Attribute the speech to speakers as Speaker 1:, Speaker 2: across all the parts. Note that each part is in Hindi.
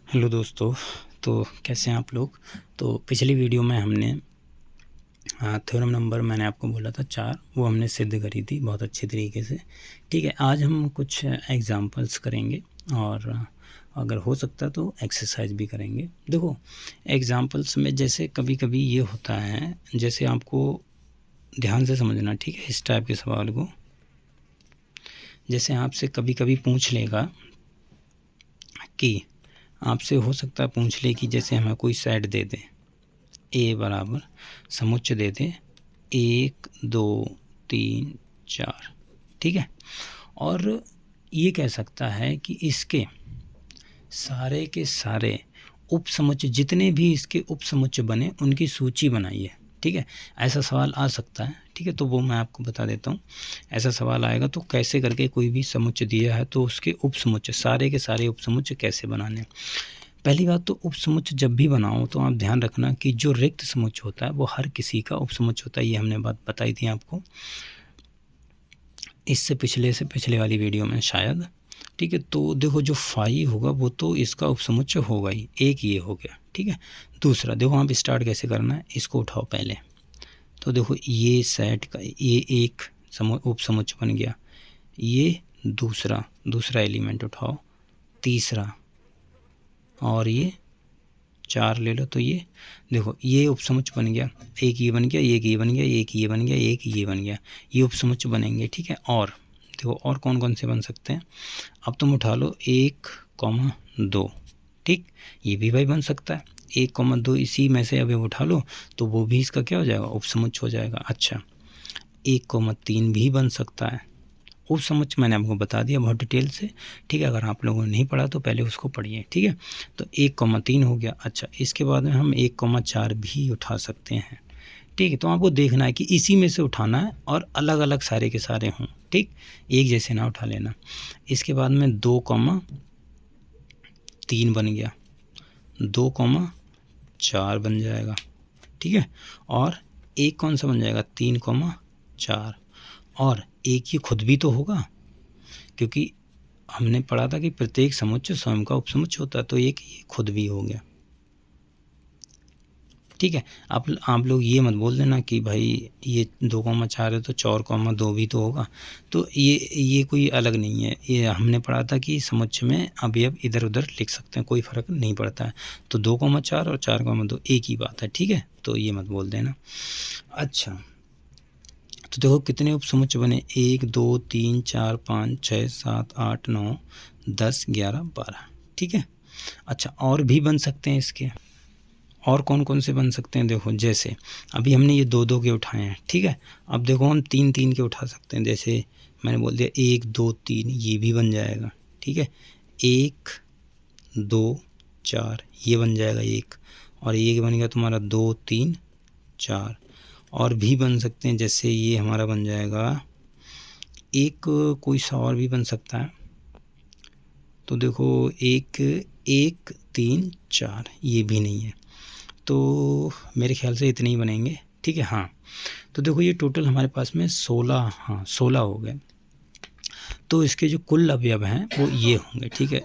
Speaker 1: हेलो दोस्तों। तो कैसे हैं आप लोग। तो पिछली वीडियो में हमने थ्योरम नंबर मैंने आपको बोला था 4, वो हमने सिद्ध करी थी बहुत अच्छी तरीके से। ठीक है, आज हम कुछ एग्जांपल्स करेंगे और अगर हो सकता तो एक्सरसाइज भी करेंगे। देखो, एग्जांपल्स में जैसे कभी कभी ये होता है, जैसे आपको ध्यान से समझना, ठीक है, इस टाइप के सवाल को। जैसे आपसे कभी कभी पूछ लेगा कि आपसे हो सकता है पूछ ले कि जैसे हमें कोई सेट दे दे, ए बराबर समुच्चय दे दे 1 2 3 4, ठीक है। और ये कह सकता है कि इसके सारे के सारे उपसमुच्चय, जितने भी इसके उपसमुच्चय बने उनकी सूची बनाइए। ठीक है, ऐसा सवाल आ सकता है। ठीक है, तो वो मैं आपको बता देता हूँ। ऐसा सवाल आएगा तो कैसे करके कोई भी समुच्चय दिया है तो उसके उपसमुच्चय, सारे के सारे उपसमुच्चय कैसे बनाने। पहली बात तो उपसमुच्चय जब भी बनाओ तो आप ध्यान रखना कि जो रिक्त समुच्चय होता है वो हर किसी का उपसमुच्चय होता है। ये हमने बात बताई थी आपको इससे पिछले वाली वीडियो में शायद। ठीक है, तो देखो जो फाई होगा वो तो इसका उपसमुच्चय होगा ही, एक ये हो गया। ठीक है, दूसरा देखो आप स्टार्ट कैसे करना है, इसको उठाओ पहले। तो देखो ये सेट का ये एक उपसमुच्चय बन गया। ये दूसरा एलिमेंट उठाओ, तीसरा, और ये 4 ले लो। तो ये देखो ये उपसमुच्चय बन गया। एक ये बन गया, एक ये बन गया, एक ये बन गया, एक ये बन गया। ये उपसमुच्चय बनेंगे। ठीक है, और देखो और कौन कौन से बन सकते हैं। अब तुम उठा लो 1,2। ठीक, ये भी भाई बन सकता है 1,2, इसी में से अभी उठा लो तो वो भी इसका क्या हो जाएगा, उपसमुच्चय हो जाएगा। अच्छा, 1,3 भी बन सकता है। उपसमुच्चय मैंने आपको बता दिया बहुत डिटेल से। ठीक है, अगर आप लोगों ने नहीं पढ़ा तो पहले उसको पढ़िए। ठीक है, तो 1,3 हो गया। अच्छा, इसके बाद में हम 1,4 भी उठा सकते हैं। ठीक है, तो आपको देखना है कि इसी में से उठाना है और अलग अलग सारे के सारे हों। ठीक, एक जैसे ना उठा लेना। इसके बाद में 2,3 बन गया, 2,4 बन जाएगा। ठीक है, और एक कौन सा बन जाएगा, 3,4। और एक ये खुद भी तो होगा, क्योंकि हमने पढ़ा था कि प्रत्येक समुच्चय स्वयं का उपसमुच्चय होता है। तो एक ये खुद भी हो गया। ठीक है, आप लोग ये मत बोल देना कि भाई ये 2,4 है तो 4,2 भी तो होगा। तो ये कोई अलग नहीं है। ये हमने पढ़ा था कि समुच्चय में अवयव इधर उधर लिख सकते हैं, कोई फ़र्क नहीं पड़ता है। तो 2,4 और 4,2 एक ही बात है। ठीक है, तो ये मत बोल देना। अच्छा, तो देखो कितने उपसमुच्चय बने, 1 2 3 4 5 6 7 8 9 10 11 12। ठीक है, अच्छा और भी बन सकते हैं इसके। और कौन कौन से बन सकते हैं, देखो जैसे अभी हमने ये 2 2 के उठाए हैं। ठीक है, अब देखो हम 3 3 के उठा सकते हैं। जैसे मैंने बोल दिया 1 2 3, ये भी बन जाएगा। ठीक है, 1 2 4 ये बन जाएगा एक, और ये बन गया तुम्हारा 2 3 4। और भी बन सकते हैं, जैसे ये हमारा बन जाएगा एक, कोई सा और भी बन सकता है। तो देखो 1 1 3 4 ये भी नहीं है। तो मेरे ख्याल से इतने ही बनेंगे। ठीक है, हाँ, तो देखो ये टोटल हमारे पास में 16, हाँ 16 हो गए। तो इसके जो कुल अवयव हैं वो ये होंगे। ठीक है,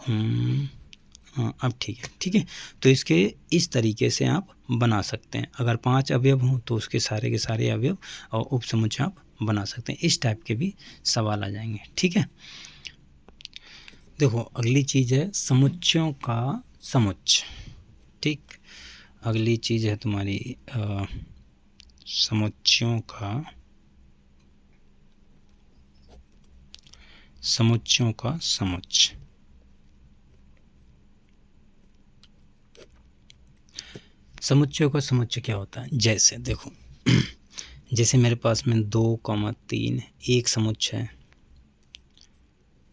Speaker 1: हाँ अब ठीक है। ठीक है, तो इसके इस तरीके से आप बना सकते हैं। अगर 5 अवयव हों तो उसके सारे के सारे अवयव और उपसमुच्चय आप बना सकते हैं। इस टाइप के भी सवाल आ जाएंगे। ठीक है, देखो अगली चीज़ है समुच्चयों का समुच्चय। ठीक, अगली चीज़ है तुम्हारी समुच्चयों का समुच्चय। समुच्चयों का समुच्चय क्या होता है, जैसे देखो जैसे मेरे पास में 2,3 एक समुच्चय है,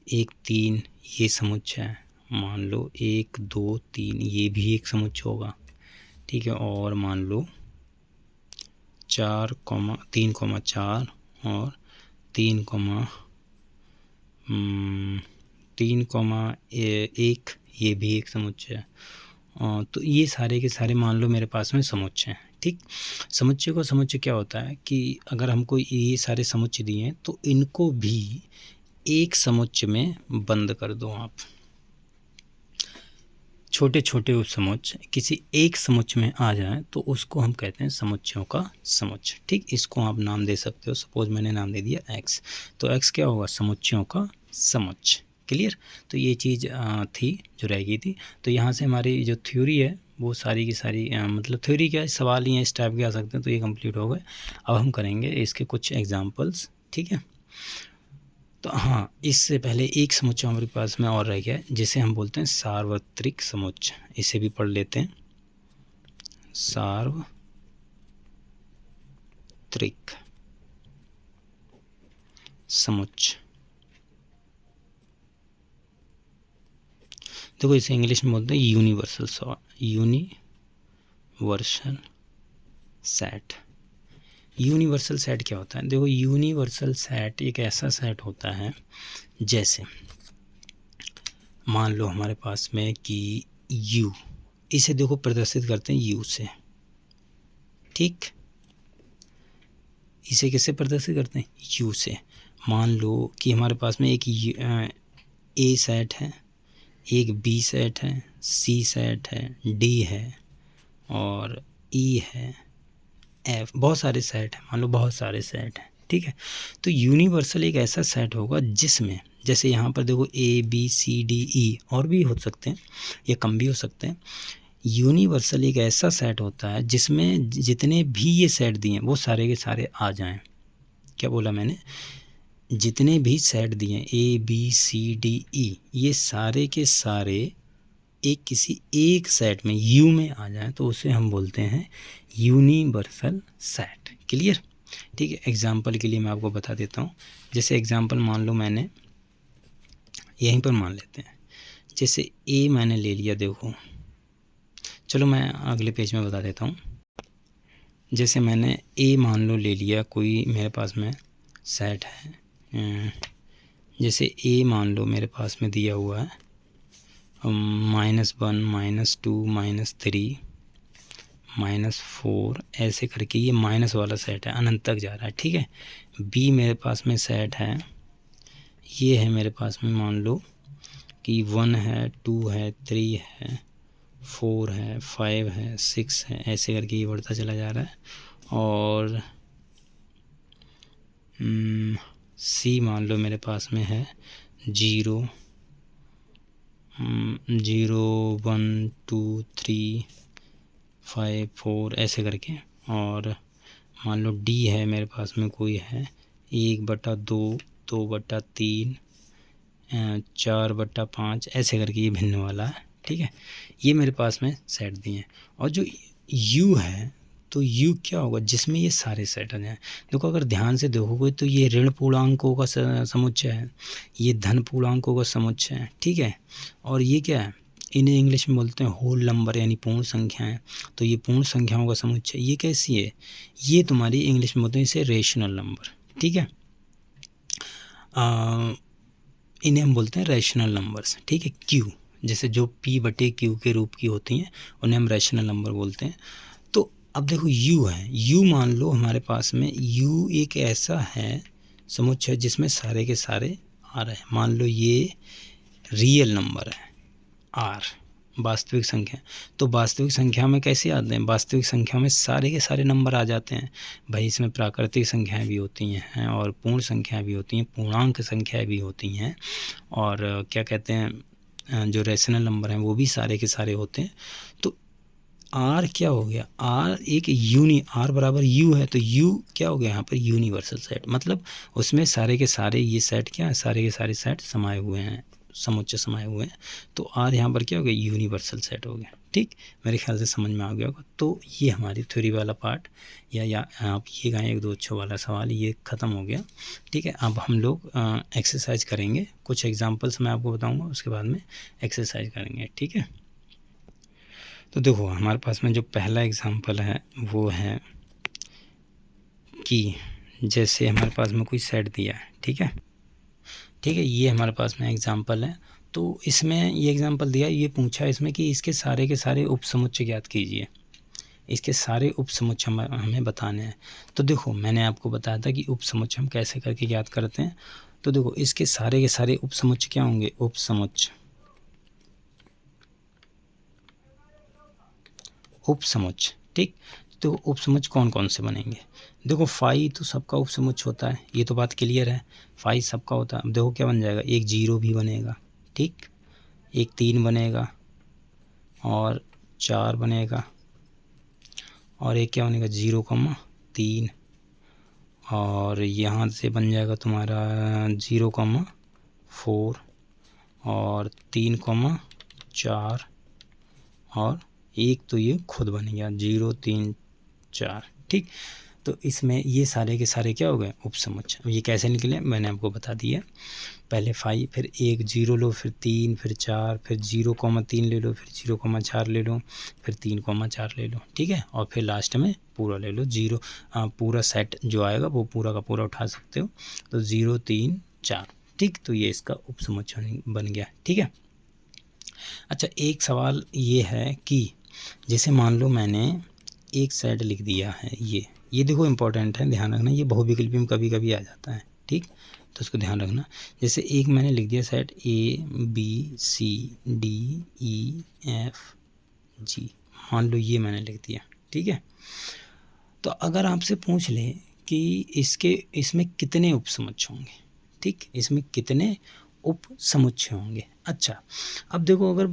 Speaker 1: 1 3 ये समुच्चय है। मान लो 1 2 3 ये भी एक समुच्चय होगा। ठीक है, और मान लो 3,4 और 3,1 ये भी एक समुच्चय है। तो ये सारे के सारे मान लो मेरे पास में समुच्चय हैं। ठीक, समुच्चय का समुच्चय क्या होता है कि अगर हमको ये सारे समुच्चय दिए हैं तो इनको भी एक समुच्चय में बंद कर दो आप। छोटे छोटे उपसमुच्चय किसी एक समुच्चय में आ जाएं तो उसको हम कहते हैं समुच्चयों का समुच्चय। ठीक, इसको आप नाम दे सकते हो। सपोज मैंने नाम दे दिया एक्स, तो एक्स क्या होगा, समुच्चयों का समुच्चय। क्लियर। तो ये चीज़ थी जो रह गई थी। तो यहाँ से हमारी जो थ्योरी है वो सारी की सारी मतलब थ्योरी क्या है, सवाल ही हैं इस टाइप के आ सकते हैं, तो ये कंप्लीट हो गए। अब हम करेंगे इसके कुछ एग्जांपल्स। ठीक है। तो हाँ, इससे पहले एक समुच्चय हमारे पास में और रह गया है जिसे हम बोलते हैं सार्वत्रिक समुच्चय। इसे भी पढ़ लेते हैं, सार्वत्रिक समुच्चय। देखो इसे इंग्लिश में बोलते हैं यूनिवर्सल सेट। यूनिवर्सल सेट क्या होता है? देखो यूनिवर्सल सेट एक ऐसा सेट होता है, जैसे मान लो हमारे पास में कि U, इसे देखो प्रदर्शित करते हैं U से। ठीक, इसे किससे प्रदर्शित करते हैं? U से। मान लो कि हमारे पास में एक A सेट है, एक B सेट है, C सेट है, D है और E है, F, बहुत सारे सेट हैं, मान लो बहुत सारे सेट हैं। ठीक है। तो यूनिवर्सल एक ऐसा सेट होगा जिसमें, जैसे यहाँ पर देखो ABCDE और भी हो सकते हैं या कम भी हो सकते हैं। यूनिवर्सल एक ऐसा सेट होता है जिसमें जितने भी ये सेट दिए हैं वो सारे के सारे आ जाएं। क्या बोला मैंने? जितने भी सेट दिए ABCDE, ये सारे के सारे एक किसी एक सेट में U में आ जाएं तो उसे हम बोलते हैं यूनिवर्सल सेट। क्लियर। ठीक है। एग्जाम्पल के लिए मैं आपको बता देता हूँ। जैसे एग्जाम्पल मान लो मैंने यहीं पर मान लेते हैं, जैसे A मैंने ले लिया। देखो चलो मैं अगले पेज में बता देता हूँ। जैसे मैंने A मान लो ले लिया, कोई मेरे पास में सेट है। जैसे A मान लो मेरे पास में दिया हुआ है -1 -2 -3 -4, ऐसे करके ये माइनस वाला सेट है, अनंत तक जा रहा है। ठीक है। B मेरे पास में सेट है, ये है मेरे पास में मान लो कि 1 है, 2 है, 3 है, 4 है, 5 है, 6 है, ऐसे करके ये बढ़ता चला जा रहा है। और C मान लो मेरे पास में है 0 0 1 2 3 5 4 ऐसे करके। और मान लो D है मेरे पास में कोई है 1/2 2/3 4/5 ऐसे करके ये भिन्न वाला है। ठीक है। ये मेरे पास में सेट दिए हैं। और जो U है, तो U क्या होगा, जिसमें ये सारे सेट आ जाएं। देखो अगर ध्यान से देखोगे तो ये ऋण पूर्णांकों का समुच्चय है, ये धन पूर्णांकों का समुच्चय है। ठीक है। और ये क्या है, इन्हें इंग्लिश में बोलते हैं होल नंबर यानी पूर्ण संख्याएं। तो ये पूर्ण संख्याओं का समुच्चय ये कैसी है, ये तुम्हारी इंग्लिश में बोलते हैं इसे रेशनल नंबर। ठीक है। इन्हें हम बोलते हैं रैशनल नंबर्स। ठीक है। Q, जैसे जो P/Q के रूप की होती हैं उन्हें हम रैशनल नंबर बोलते हैं। तो अब देखो U है, U मान लो हमारे पास में U एक ऐसा है समुच्चय जिसमें सारे के सारे आ रहे हैं। मान लो ये रियल नंबर है R, वास्तविक संख्या। तो वास्तविक संख्या में कैसे आते हैं, वास्तविक संख्या में सारे के सारे नंबर आ जाते हैं भाई। इसमें प्राकृतिक संख्याएं भी होती हैं और पूर्ण संख्याएं भी होती हैं, पूर्णांक संख्याएं भी होती हैं, और क्या कहते हैं जो रेशनल नंबर हैं वो भी सारे के सारे होते हैं। तो R क्या हो गया, R एक R बराबर U है, तो U क्या हो गया यहाँ पर यूनिवर्सल सेट। मतलब उसमें सारे के सारे ये सेट क्या है, सारे के सारे सेट समाये हुए हैं, समुच्चय समाये हुए हैं। तो R यहाँ पर क्या हो गया, यूनिवर्सल सेट हो गया। ठीक, मेरे ख्याल से समझ में आ गया होगा। तो ये हमारी थ्योरी वाला पार्ट या आप ये कहें 1 2 अच्छों वाला सवाल ये ख़त्म हो गया। ठीक है। अब हम लोग एक्सरसाइज करेंगे, कुछ एग्जाम्पल्स मैं आपको बताऊँगा, उसके बाद में एक्सरसाइज करेंगे। ठीक है। तो देखो हमारे पास में जो पहला एग्जाम्पल है वो है कि जैसे हमारे पास में कोई सेट दिया है। ठीक है। ठीक है, ये हमारे पास में एग्जाम्पल है। तो इसमें ये एग्जाम्पल दिया, ये पूछा इसमें कि इसके सारे के सारे उपसमुच्चय ज्ञात कीजिए। इसके सारे उपसमुच्चय हमें बताने हैं। तो देखो मैंने आपको बताया था कि उपसमुच्चय हम कैसे करके ज्ञात करते हैं। तो देखो इसके सारे के सारे उपसमुच्चय क्या होंगे, उपसमुच्चय उपसमुच्चय, ठीक। तो उपसमुच्चय कौन कौन से बनेंगे, देखो फाई तो सबका उपसमुच्चय होता है, ये तो बात क्लियर है, फाई सबका होता है। अब देखो क्या बन जाएगा, एक 0 भी बनेगा, ठीक, एक 3 बनेगा और 4 बनेगा और एक क्या बनेगा 0,3 और यहाँ से बन जाएगा तुम्हारा 0,4 और 3,4 और एक तो ये खुद बन गया 0 3 4, ठीक। तो इसमें ये सारे के सारे क्या हो गए उपसमुच्चय। अब ये कैसे निकले मैंने आपको बता दिया, पहले 5 फिर एक 0 लो फिर 3 फिर 4 फिर 0,3 ले लो फिर 0,4 ले लो फिर 3,4 ले लो, ठीक है, और फिर लास्ट में पूरा ले लो 0, पूरा सेट जो आएगा वो पूरा का पूरा उठा सकते हो, तो 0 3 4, ठीक। तो ये इसका उपसमुच्चय बन गया, ठीक है। अच्छा एक सवाल ये है कि जैसे मान लो मैंने एक सेट लिख दिया है, ये देखो इम्पोर्टेंट है, ध्यान रखना, ये बहुविकल्पी में कभी कभी आ जाता है, ठीक, तो उसको ध्यान रखना। जैसे एक मैंने लिख दिया सेट ABCDEFG, मान लो ये मैंने लिख दिया, ठीक है। तो अगर आपसे पूछ ले कि इसमें कितने उपसमुच्चय होंगे, ठीक, इसमें कितने उपसमुच्चय होंगे। अच्छा अब देखो अगर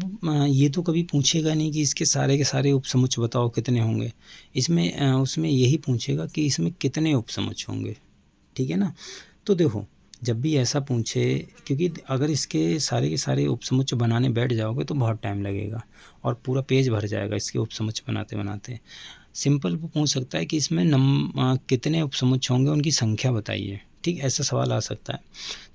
Speaker 1: ये तो कभी पूछेगा नहीं कि इसके सारे के सारे उपसमुच्चय बताओ कितने होंगे, इसमें उसमें यही पूछेगा कि इसमें कितने उपसमुच्चय होंगे, ठीक है ना। तो देखो जब भी ऐसा पूछे, क्योंकि अगर इसके सारे के सारे उपसमुच्चय बनाने बैठ जाओगे तो बहुत टाइम लगेगा और पूरा पेज भर जाएगा इसके उपसमुच्चय बनाते बनाते। सिंपल वो पूछ सकता है कि इसमें कितने उपसमुच्चय होंगे उनकी संख्या बताइए, ठीक, ऐसा सवाल आ सकता है।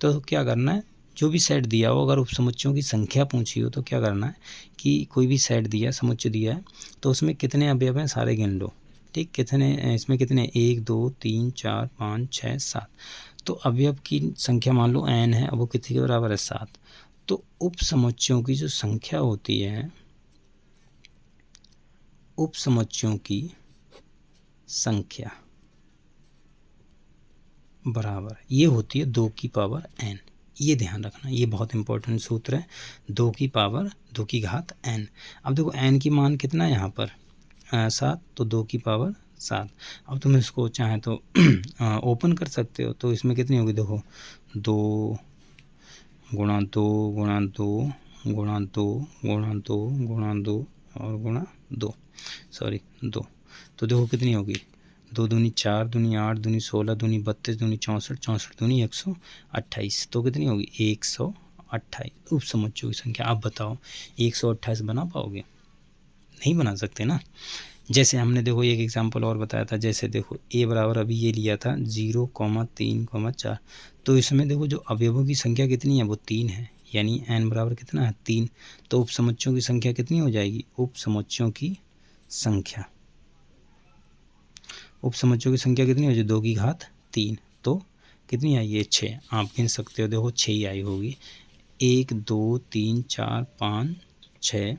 Speaker 1: तो क्या करना है, जो भी सेट दिया हो अगर उपसमुच्चयों की संख्या पूछी हो तो क्या करना है कि कोई भी सेट दिया समुच्चय दिया है तो उसमें कितने अवयव हैं सारे गिन लो, ठीक, कितने इसमें कितने 1 2 3 4 5 6 7, तो अवयव की संख्या मान लो n है, अब वो कितने के बराबर है 7। तो उपसमुच्चयों की जो संख्या होती है, उपसमुच्चयों की संख्या बराबर ये होती है 2 की पावर n, ये ध्यान रखना, ये बहुत इंपॉर्टेंट सूत्र है, 2 की पावर 2 की घात n। अब देखो n की मान कितना है यहाँ पर 7, तो 2 की पावर 7। अब तुम इसको चाहे तो ओपन कर सकते हो, तो इसमें कितनी होगी देखो 2 गुणा 2 गुणा 2 गुणा 2 गुणा 2 गुणा 2 और गुणा 2 तो देखो कितनी होगी 2 दूनी 4 दूनी 8 दूनी 16 दूनी 32 दूनी 64 64 दूनी 128, तो कितनी होगी 128 उपसमुच्चयों की संख्या। आप बताओ 128 बना पाओगे, नहीं बना सकते ना। जैसे हमने देखो एक एग्जांपल और बताया था, जैसे देखो a बराबर अभी ये लिया था 0,3,4, तो इसमें देखो जो अवयवों की संख्या कितनी है वो 3 है, यानी n बराबर कितना है 3, तो उपसमुच्चयों की संख्या कितनी हो जाएगी, उपसमुच्चयों की संख्या कितनी हो जाएगी 2 की घात 3, तो कितनी आई है 6, आप गिन सकते हो, देखो 6 ही आई होगी, 1 2 3 4 5 6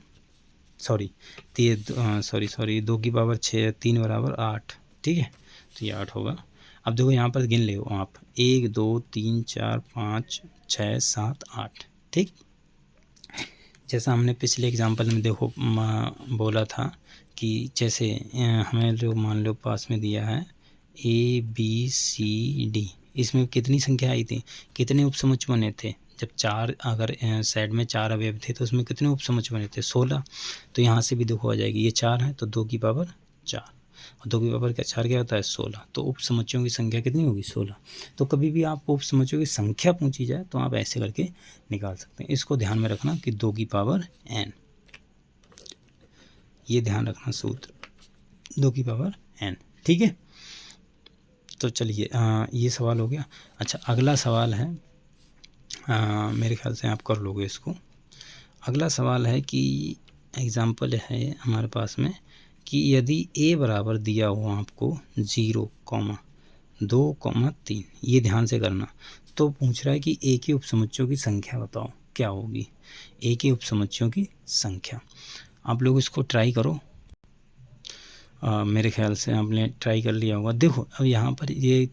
Speaker 1: 2 की पावर 6 3 बराबर 8, ठीक है, तो ये 8 होगा। अब देखो यहाँ पर गिन ले आप 1 2 3 4 5 6 7 8, ठीक। जैसा हमने पिछले एग्जांपल में देखो बोला था कि जैसे हमें जो मान लो पास में दिया है ABCD, इसमें कितनी संख्या आई थी, कितने उपसमुच्चय बने थे, जब 4 अगर सेट में 4 अवयव थे तो उसमें कितने उपसमुच्चय बने थे 16, तो यहाँ से भी देखो आ जाएगी, ये 4 है तो 2 की पावर 4 और 2 की पावर 4 क्या होता है 16, तो उपसमुच्चयों की संख्या कितनी होगी 16। तो कभी भी आपको उपसमुच्चयों की संख्या पूछी जाए तो आप ऐसे करके निकाल सकते हैं, इसको ध्यान में रखना कि 2 की पावर n, ये ध्यान रखना सूत्र 2 की पावर n, ठीक है। तो चलिए ये सवाल हो गया। अच्छा अगला सवाल है, मेरे ख्याल से आप कर लोगे इसको। अगला सवाल है कि एग्जाम्पल है हमारे पास में कि यदि a बराबर दिया हो आपको 0,2,3, ये ध्यान से करना, तो पूछ रहा है कि a के उपसमुच्चयों की संख्या बताओ क्या होगी, a के उपसमुच्चयों की संख्या। आप लोग इसको ट्राई करो, मेरे ख्याल से आपने ट्राई कर लिया होगा। देखो अब यहाँ पर ये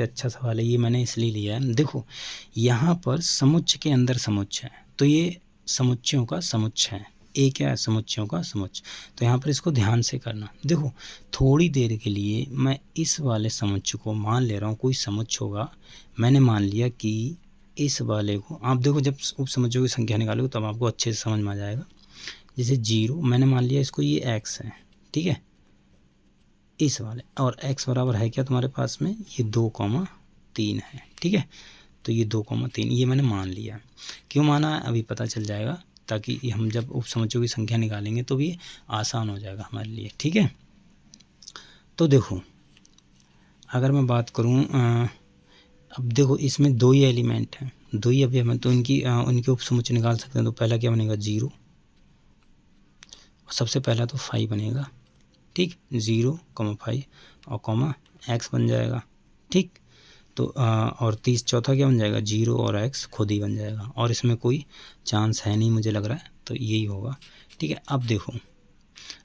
Speaker 1: अच्छा सवाल है, ये मैंने इसलिए लिया है। देखो यहाँ पर समुच्चय के अंदर समुच्चय है, तो ये समुच्चयों का समुच्चय है, ए क्या है, समुच्चयों का समुच्चय। तो यहाँ पर इसको ध्यान से करना। देखो थोड़ी देर के लिए मैं इस वाले समुच्चय को मान ले रहा हूँ, कोई समुच्चय होगा, मैंने मान लिया कि इस वाले को, आप देखो जब उप समुच्चयों की संख्या निकालोगे तब आपको अच्छे से समझ में आ जाएगा। जैसे 0 मैंने मान लिया इसको ये x है, ठीक है, इस वाले, और x बराबर है क्या तुम्हारे पास में, ये 2,3 है, ठीक है। तो ये 2,3 ये मैंने मान लिया। क्यों माना अभी पता चल जाएगा, ताकि हम जब उप समुच्चयों की संख्या निकालेंगे तो भी आसान हो जाएगा हमारे लिए, ठीक है। तो देखो अगर मैं बात करूं, अब देखो इसमें 2 ही एलिमेंट हैं, 2 ही अवयव हैं, तो उनके उप समुच्चय निकाल सकते हैं। तो पहला क्या बनेगा 0, सबसे पहला तो 5 बनेगा, ठीक, 0, 5 और कॉमा x बन जाएगा, ठीक। तो और चौथा क्या बन जाएगा, 0 और x खुद ही बन जाएगा, और इसमें कोई चांस है नहीं मुझे लग रहा है, तो यही होगा, ठीक है। अब देखो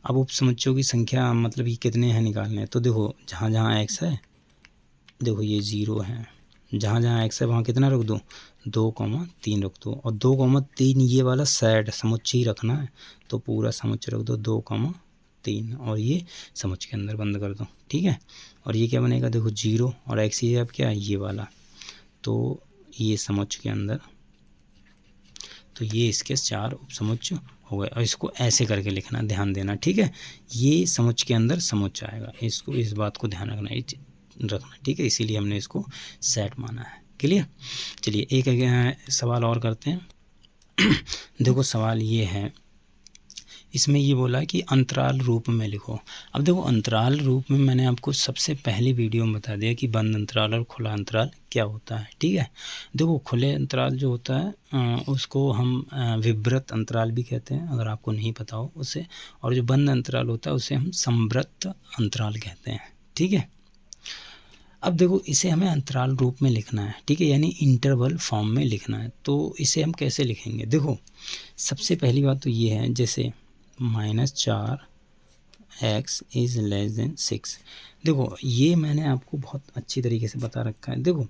Speaker 1: अब उप समुच्चयों की संख्या मतलब ये कितने हैं निकालने हैं। तो देखो जहाँ जहाँ x है, देखो ये 0 है, जहाँ जहाँ x है वहाँ कितना रख दो, 2,3 रख दो, और 2,3 ये वाला सेट समुच्चय ही रखना है, तो पूरा समुच्चय रख दो 2,3 और ये समुच्चय के अंदर बंद कर दो, ठीक है। और ये क्या बनेगा, देखो 0 और x ये अब क्या है ये वाला, तो ये समुच्चय के अंदर, तो ये इसके 4 उप समुच्चय हो गए। और इसको ऐसे करके लिखना, ध्यान देना, ठीक है। ये समुच्चय के अंदर समुच्चय आएगा, इसको इस बात को ध्यान रखना, ठीक है। इसीलिए हमने इसको सेट माना है, क्लियर। चलिए एक सवाल और करते हैं। देखो सवाल ये है, इसमें ये बोला है कि अंतराल रूप में लिखो। अब देखो अंतराल रूप में मैंने आपको सबसे पहली वीडियो में बता दिया कि बंद अंतराल और खुला अंतराल क्या होता है, ठीक है। देखो खुले अंतराल जो होता है उसको हम विवृत अंतराल भी कहते हैं, अगर आपको नहीं पता हो उसे, और जो बंद अंतराल होता है उसे हम संवृत अंतराल कहते हैं, ठीक है। अब देखो इसे हमें अंतराल रूप में लिखना है, ठीक है, यानी इंटरवल फॉर्म में लिखना है। तो इसे हम कैसे लिखेंगे, देखो सबसे पहली बात तो ये है, जैसे -4 x इज़ लेस देन 6। देखो ये मैंने आपको बहुत अच्छी तरीके से बता रखा है। देखो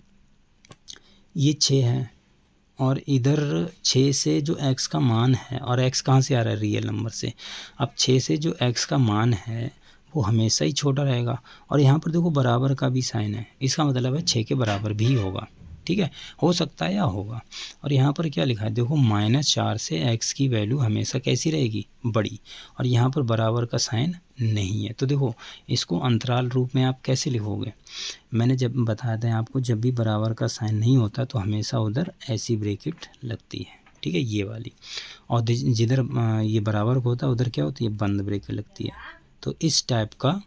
Speaker 1: ये 6 है, और इधर 6 से जो x का मान है, और x कहाँ से आ रहा है, रियल नंबर से। अब 6 से जो x का मान है वो हमेशा ही छोटा रहेगा, और यहाँ पर देखो बराबर का भी साइन है, इसका मतलब है 6 के बराबर भी होगा, ठीक है, हो सकता है या होगा। और यहाँ पर क्या लिखा है, देखो -4 से x की वैल्यू हमेशा कैसी रहेगी, बड़ी, और यहाँ पर बराबर का साइन नहीं है। तो देखो इसको अंतराल रूप में आप कैसे लिखोगे, मैंने जब बताया था आपको, जब भी बराबर का साइन नहीं होता तो हमेशा उधर ऐसी ब्रैकेट लगती है, ठीक है, ये वाली, और जिधर ये बराबर को होता है उधर क्या होती है, बंद ब्रैकेट लगती है। तो इस टाइप का,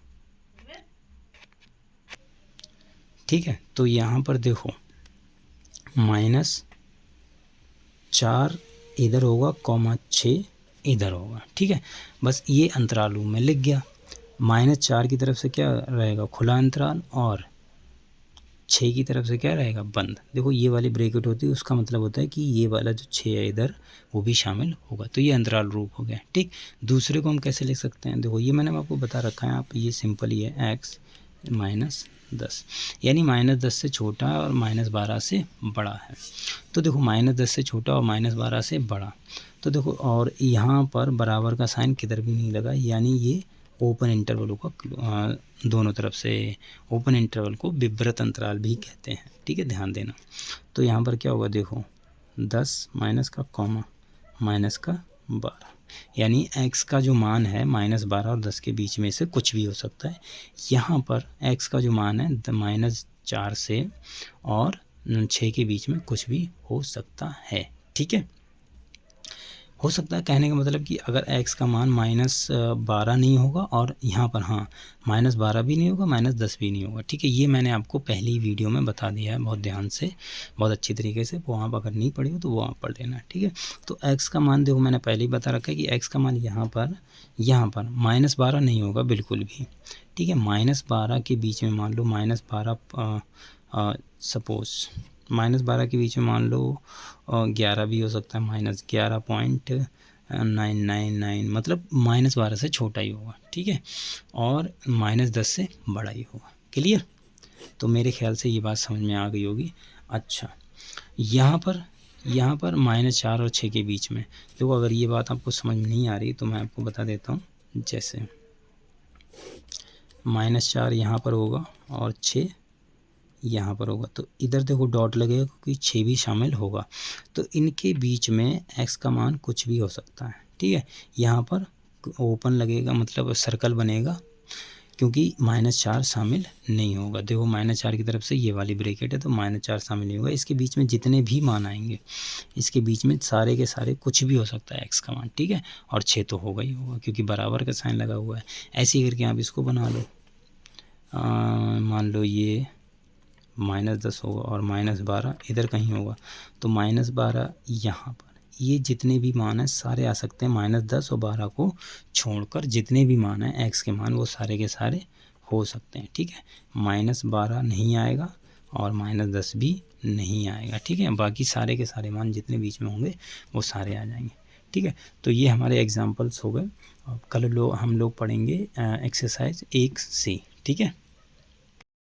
Speaker 1: ठीक है। तो यहाँ पर देखो -4 इधर होगा, 6 इधर होगा, ठीक है। बस ये अंतराल रूप में लिख गया। -4 की तरफ से क्या रहेगा, खुला अंतराल, और 6 की तरफ से क्या रहेगा, बंद। देखो ये वाली ब्रैकेट होती है, उसका मतलब होता है कि ये वाला जो 6 है इधर वो भी शामिल होगा। तो ये अंतराल रूप हो गया, ठीक। दूसरे को हम कैसे लिख सकते हैं, देखो ये मैंने आपको बता रखा है, आप ये सिंपल ही है, x -10, यानी -10 से छोटा और -12 से बड़ा है। तो देखो -10 से छोटा और -12 से बड़ा, तो देखो, और यहाँ पर बराबर का साइन किधर भी नहीं लगा, यानी ये ओपन इंटरवल होगा, दोनों तरफ से ओपन इंटरवल को विवृत अंतराल भी कहते हैं, ठीक है, ध्यान देना। तो यहाँ पर क्या होगा, देखो 10 माइनस का कॉमा माइनस का 12, यानी x का जो मान है -12 और 10 के बीच में से कुछ भी हो सकता है। यहाँ पर x का जो मान है -4 से और 6 के बीच में कुछ भी हो सकता है, ठीक है। हो सकता है कहने का मतलब कि अगर x का मान -12 नहीं होगा, और यहाँ पर हाँ -12 भी नहीं होगा, -10 भी नहीं होगा, ठीक है। ये मैंने आपको पहली वीडियो में बता दिया है, बहुत ध्यान से, बहुत अच्छी तरीके से, वो आप अगर नहीं पढ़ी हो तो वो आप पढ़ लेना, ठीक है। तो x का मान देखो मैंने पहले ही बता रखा है कि x का मान यहाँ पर -12 नहीं होगा बिल्कुल भी, ठीक है। -12 के बीच में मान लो -12, सपोज़ -12 के बीच में मान लो 11 भी हो सकता है, -11.999, मतलब -12 से छोटा ही होगा, ठीक है, और -10 से बड़ा ही होगा, क्लियर। तो मेरे ख्याल से ये बात समझ में आ गई होगी। अच्छा यहाँ पर यहाँ पर -4 और 6 के बीच में। देखो अगर ये बात आपको समझ में नहीं आ रही तो मैं आपको बता देता हूँ। जैसे -4 यहाँ पर होगा और 6 यहाँ पर होगा, तो इधर देखो डॉट लगेगा क्योंकि 6 भी शामिल होगा। तो इनके बीच में x का मान कुछ भी हो सकता है, ठीक है। यहाँ पर ओपन लगेगा, मतलब सर्कल बनेगा, क्योंकि -4 शामिल नहीं होगा। देखो -4 की तरफ से ये वाली ब्रैकेट है तो -4 शामिल नहीं होगा। इसके बीच में जितने भी मान आएंगे, इसके बीच में सारे के सारे कुछ भी हो सकता है x का मान, ठीक है। और 6 तो होगा ही होगा क्योंकि बराबर का साइन लगा हुआ है। ऐसे ही करके आप इसको बना लो। मान लो ये -10 होगा और -12 इधर कहीं होगा, तो -12 यहाँ पर, ये जितने भी मान हैं सारे आ सकते हैं। -10 और 12 को छोड़कर जितने भी मान हैं x के मान, वो सारे के सारे हो सकते हैं, ठीक है। -12 नहीं आएगा और -10 भी नहीं आएगा, ठीक है। बाकी सारे के सारे मान जितने बीच में होंगे वो सारे आ जाएंगे, ठीक है। तो ये हमारे एग्जाम्पल्स हो गए। कल हम लोग पढ़ेंगे एक्सरसाइज 1C, ठीक है।